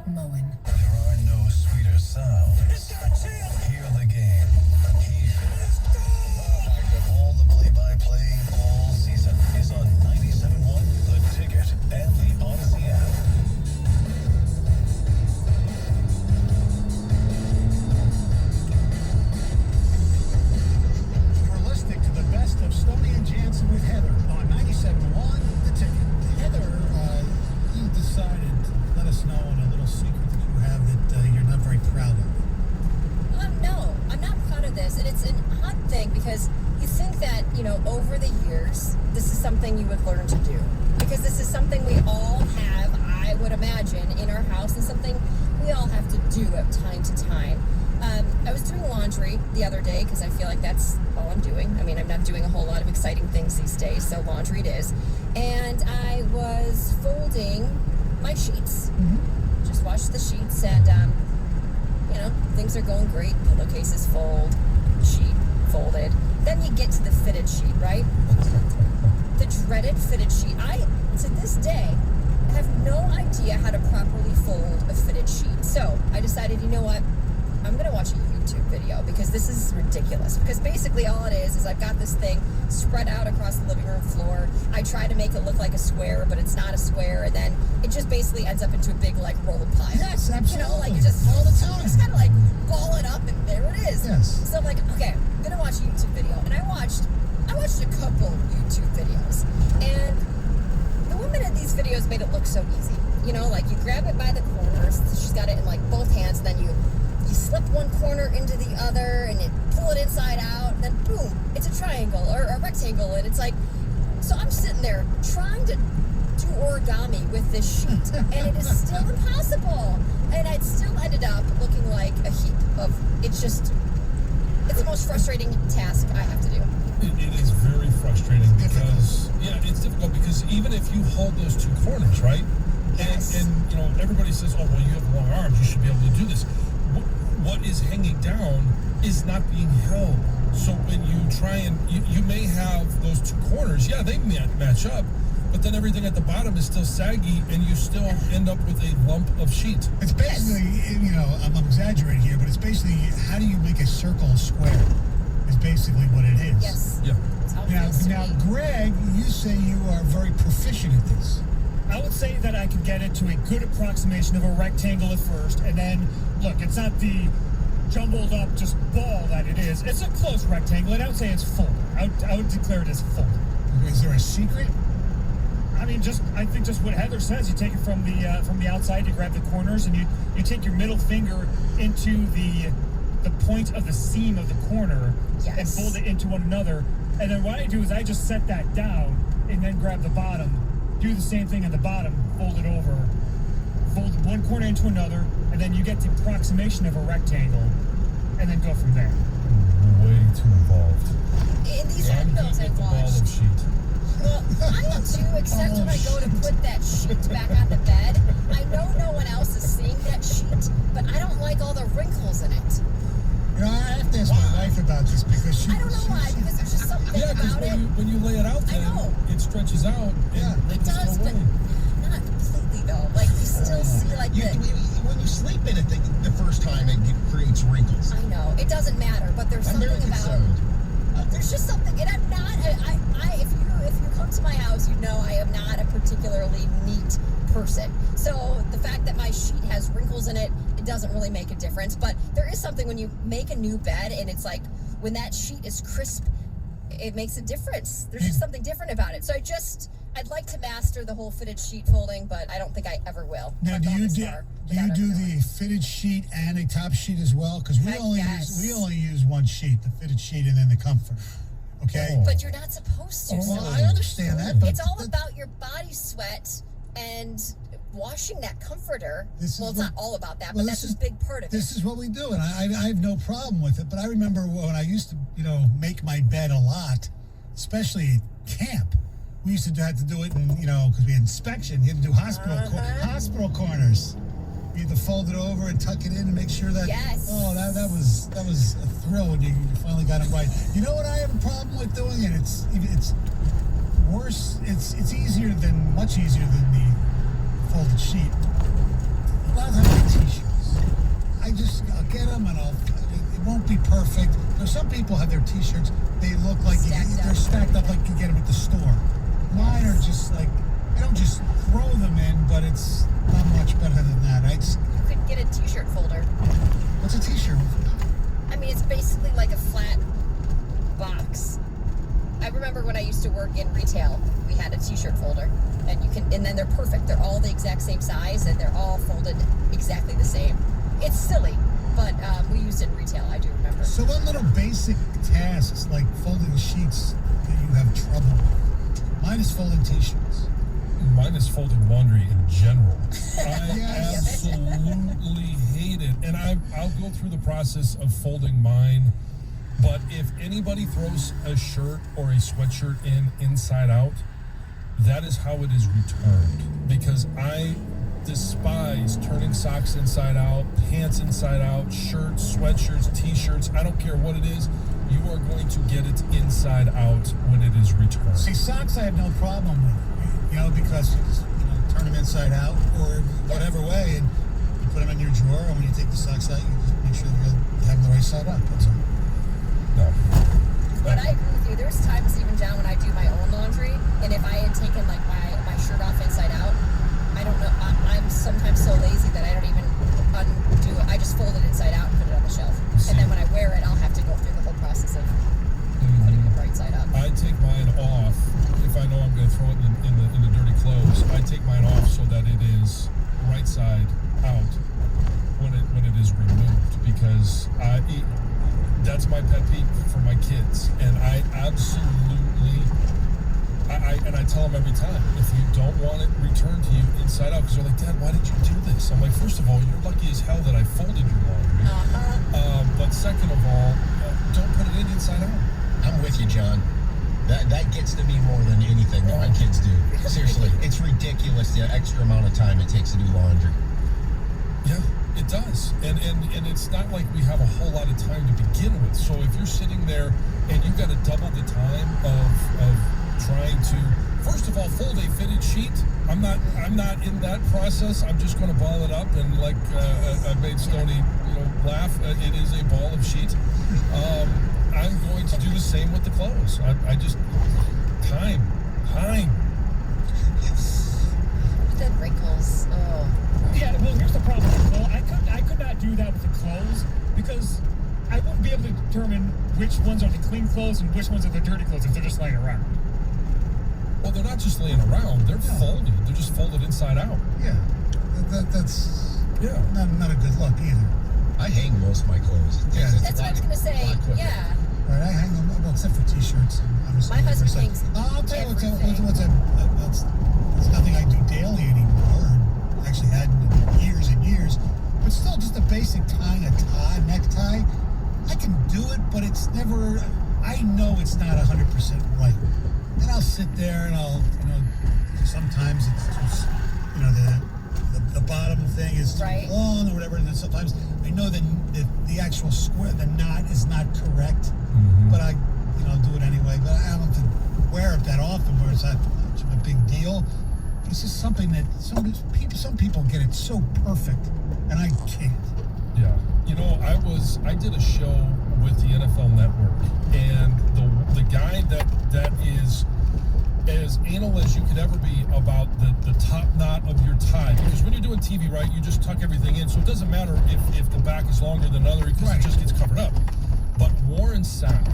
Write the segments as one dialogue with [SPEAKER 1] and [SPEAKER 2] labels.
[SPEAKER 1] Moen.
[SPEAKER 2] There are no sweeter sounds. Hear the game. Here. All the play-by-play all season is on 97.1 The Ticket and the Odyssey app.
[SPEAKER 3] You're listening to the best of Stoney and Jansen with Heather on 97.1 The Ticket. Heather, you decided to let us know on a little secret that you have that you're not very proud of.
[SPEAKER 1] No, I'm not proud of this. And it's an odd thing because you think that, over the years, this is something you would learn to do. Because this is something we all have, I would imagine, in our house, and something we all have to do at time to time. I was doing laundry the other day because I feel like that's all I'm doing. I mean, I'm not doing a whole lot of exciting things these days, so laundry it is. And I was folding my sheets. Mm-hmm. Just washed the sheets, and, things are going great. Pillowcases fold, sheet folded. Then you get to the fitted sheet, right? The dreaded fitted sheet. I, to this day, have no idea how to properly fold a fitted sheet. So I decided, you know what? I'm going to watch a YouTube video because this is ridiculous. Because basically all it is I've got this thing spread out across the living room floor. I try to make it look like a square, but it's not a square. And then it just basically ends up into a big, rolled pile.
[SPEAKER 3] Yes, absolutely.
[SPEAKER 1] You just all the time. Just kind of ball it up and there it is.
[SPEAKER 3] Yes.
[SPEAKER 1] So I'm like, okay, I'm going to watch a YouTube video. And I watched a couple YouTube videos. And the woman in these videos made it look so easy. You grab it by the corners. She's got it in both hands. And then you slip one corner into the other and you pull it inside out, and then boom, it's a triangle or a rectangle, and it's so I'm sitting there trying to do origami with this sheet, and it is still impossible, and it still ended up looking like a heap of, it's the most frustrating task I have to do.
[SPEAKER 4] It is very frustrating because, it's difficult because even if you hold those two corners, right?
[SPEAKER 1] Yes.
[SPEAKER 4] And everybody says, oh, well, you have long arms, you should be able to do this. What is hanging down is not being held. So when you try and, you may have those two corners, they match up, but then everything at the bottom is still saggy and you still end up with a lump of sheet.
[SPEAKER 3] It's basically, I'm exaggerating here, but it's basically how do you make a circle a square is basically what it is.
[SPEAKER 1] Yes.
[SPEAKER 4] Yeah.
[SPEAKER 1] That's how it feels to
[SPEAKER 3] Now,
[SPEAKER 1] me.
[SPEAKER 3] Greg, you say you are very proficient at this.
[SPEAKER 5] I would say that I could get it to a good approximation of a rectangle at first, and then, look, it's not the jumbled up just ball that it is. It's a close rectangle, and I would say it's full. I would declare it as full.
[SPEAKER 3] Is there a secret?
[SPEAKER 5] I mean, I think just what Heather says. You take it from the outside, you grab the corners, and you take your middle finger into the point of the seam of the corner,
[SPEAKER 1] Yes.
[SPEAKER 5] and fold it into one another. And then what I do is I just set that down, and then grab the bottom. Do the same thing at the bottom, fold it over, fold one corner into another, and then you get the approximation of a rectangle, and then go from there.
[SPEAKER 4] Way too involved.
[SPEAKER 1] In these
[SPEAKER 4] And
[SPEAKER 1] videos
[SPEAKER 4] you
[SPEAKER 1] I've
[SPEAKER 4] get the ball
[SPEAKER 1] watched,
[SPEAKER 4] of sheet.
[SPEAKER 1] well, I am too, except when I go to put that sheet back on the bed. I know no one else is seeing that sheet, but I don't like all the wrinkles in it.
[SPEAKER 3] I have to ask my wife about this because she...
[SPEAKER 1] I don't know why, because there's just something
[SPEAKER 4] Because
[SPEAKER 1] about it.
[SPEAKER 4] when you lay it out
[SPEAKER 1] I
[SPEAKER 4] then,
[SPEAKER 1] know.
[SPEAKER 4] it stretches out.
[SPEAKER 3] Yeah.
[SPEAKER 4] And
[SPEAKER 1] It does, but not completely though. You still see
[SPEAKER 6] When you sleep in it the first time, it creates wrinkles.
[SPEAKER 1] I know. It doesn't matter, but there's
[SPEAKER 6] I'm
[SPEAKER 1] something
[SPEAKER 6] very
[SPEAKER 1] about...
[SPEAKER 6] concerned.
[SPEAKER 1] There's just something, and I'm not, if you come to my house, you know I am not a particularly neat person. So the fact that my sheet has wrinkles in it, it doesn't really make a difference. But there is something when you make a new bed, and it's when that sheet is crisp, it makes a difference. There's just something different about it. So I'd like to master the whole fitted sheet folding, but I don't think I ever will.
[SPEAKER 3] Now, do you do the fitted sheet and a top sheet as well? Because we only use one sheet, the fitted sheet, and then the comfort. Okay.
[SPEAKER 1] But you're not supposed to.
[SPEAKER 3] Well,
[SPEAKER 1] so
[SPEAKER 3] I understand that, but
[SPEAKER 1] it's all about your body sweat and washing that comforter. It's not all about that, but that's a big part of it.
[SPEAKER 3] This is what we do, and I have no problem with it. But I remember when I used to, make my bed a lot, especially at camp. We used to have to do it, because we had inspection. You had to do hospital corners. You had to fold it over and tuck it in and make sure that.
[SPEAKER 1] Yes.
[SPEAKER 3] Oh, that was a thrill when you finally got it right. You know what I have a problem with doing, and it's worse. It's much easier than the folded sheet. A lot of times be perfect. There's some people have their T-shirts. They look like they're stacked up like you get them at the store. Mine are just like I don't just throw them in, but it's not much better than that.
[SPEAKER 1] You could get a T-shirt folder.
[SPEAKER 3] What's a T-shirt?
[SPEAKER 1] I mean, it's basically like a flat box. I remember when I used to work in retail, we had a T-shirt folder, and then they're perfect. They're all the exact same size, and they're all folded exactly the same. It's silly, but we used it in retail. I do remember.
[SPEAKER 3] So what little basic tasks like folding sheets that you have trouble with? Mine is folding T-shirts.
[SPEAKER 4] Mine is folding laundry in general. I
[SPEAKER 3] Yes.
[SPEAKER 4] absolutely hate it. And I'll go through the process of folding mine. But if anybody throws a shirt or a sweatshirt inside out, that is how it is returned. Because I despise turning socks inside out, pants inside out, shirts, sweatshirts, T-shirts. I don't care what it is. You are going to get it inside out when it is returned.
[SPEAKER 3] See, socks I have no problem with, because you just, turn them inside out or whatever way, and you put them in your drawer, and when you take the socks out, you just make sure that you have them the right side up. That's all.
[SPEAKER 4] No.
[SPEAKER 1] But I agree with you. There's times even down when I do my own laundry, and if I had taken like my shirt off inside out, I don't know. I'm sometimes so lazy that I don't even undo it. I just fold it inside out and put it on the shelf. And then when I wear it, I'll have to go through the whole process of putting it right side up.
[SPEAKER 4] I take mine off if I know I'm going to throw it in the dirty clothes. I take mine off so that it is right side out when it is removed, because that's my pet peeve for my kids, and I absolutely I tell them every time, if you don't want it returned to you inside out, because they're like, Dad, why did you do this? I'm like, first of all, you're lucky as hell that I folded your laundry. But second of all, don't put it inside out.
[SPEAKER 6] I'm with you, John. That gets to me more than anything that my kids do. Seriously, it's ridiculous the extra amount of time it takes to do laundry.
[SPEAKER 4] Yeah, it does. And it's not like we have a whole lot of time to begin with. So if you're sitting there and you've got to double the time of trying to, first of all, fold a fitted sheet. I'm not in that process. I'm just going to ball it up, and like I made Stoney laugh. It is a ball of sheet. I'm going to do the same with the clothes. I just time.
[SPEAKER 1] The wrinkles. Oh.
[SPEAKER 5] Yeah, well, here's the problem. Well, I could not do that with the clothes because I wouldn't be able to determine which ones are the clean clothes and which ones are the dirty clothes if they're just laying around.
[SPEAKER 4] Well, they're not just laying around. They're folded. They're just folded inside out.
[SPEAKER 3] Yeah, that's
[SPEAKER 4] Yeah.
[SPEAKER 3] not a good look either.
[SPEAKER 6] I hang most of my clothes.
[SPEAKER 3] Yeah.
[SPEAKER 1] That's what I was going to say. Yeah.
[SPEAKER 3] Right, I hang them, well, except for T-shirts. Obviously,
[SPEAKER 1] My husband
[SPEAKER 3] for
[SPEAKER 1] hangs
[SPEAKER 3] I'll tell you
[SPEAKER 1] everything.
[SPEAKER 3] that's nothing I do daily anymore. Or actually had in years and years. But still, just a basic tying a necktie. I can do it, but it's never. I know it's not 100% right. And I'll sit there and I'll, sometimes it's just, the bottom thing is too
[SPEAKER 1] Right.
[SPEAKER 3] long or whatever, and then sometimes I know that the actual square, the knot is not correct, but I, do it anyway. But I don't have to wear it that often where it's not much of a big deal. It's just something that some people get it so perfect, and I can't.
[SPEAKER 4] Yeah. I did a show with the NFL Network, and the guy that is as anal as you could ever be about the top knot of your tie, because when you're doing TV, right, you just tuck everything in, so it doesn't matter if the back is longer than other, because
[SPEAKER 3] Right.
[SPEAKER 4] it just gets covered up. But Warren Sapp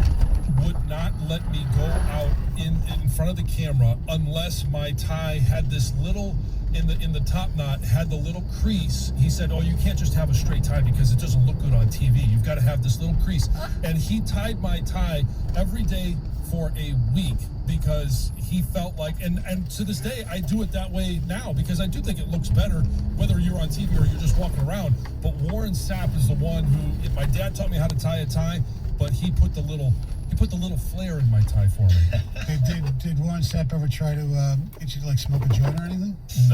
[SPEAKER 4] would not let me go out in front of the camera unless my tie had this little in the top knot had the little crease. He said, "Oh, you can't just have a straight tie because it doesn't look good on TV. You've got to have this little crease." And he tied my tie every day for a week because he felt like, and to this day, I do it that way now because I do think it looks better whether you're on TV or you're just walking around. But Warren Sapp is the one who, my dad taught me how to tie a tie, but he put the little flare in my tie for me.
[SPEAKER 3] Did Warren Sapp ever try to get you to smoke a joint or anything?
[SPEAKER 4] No.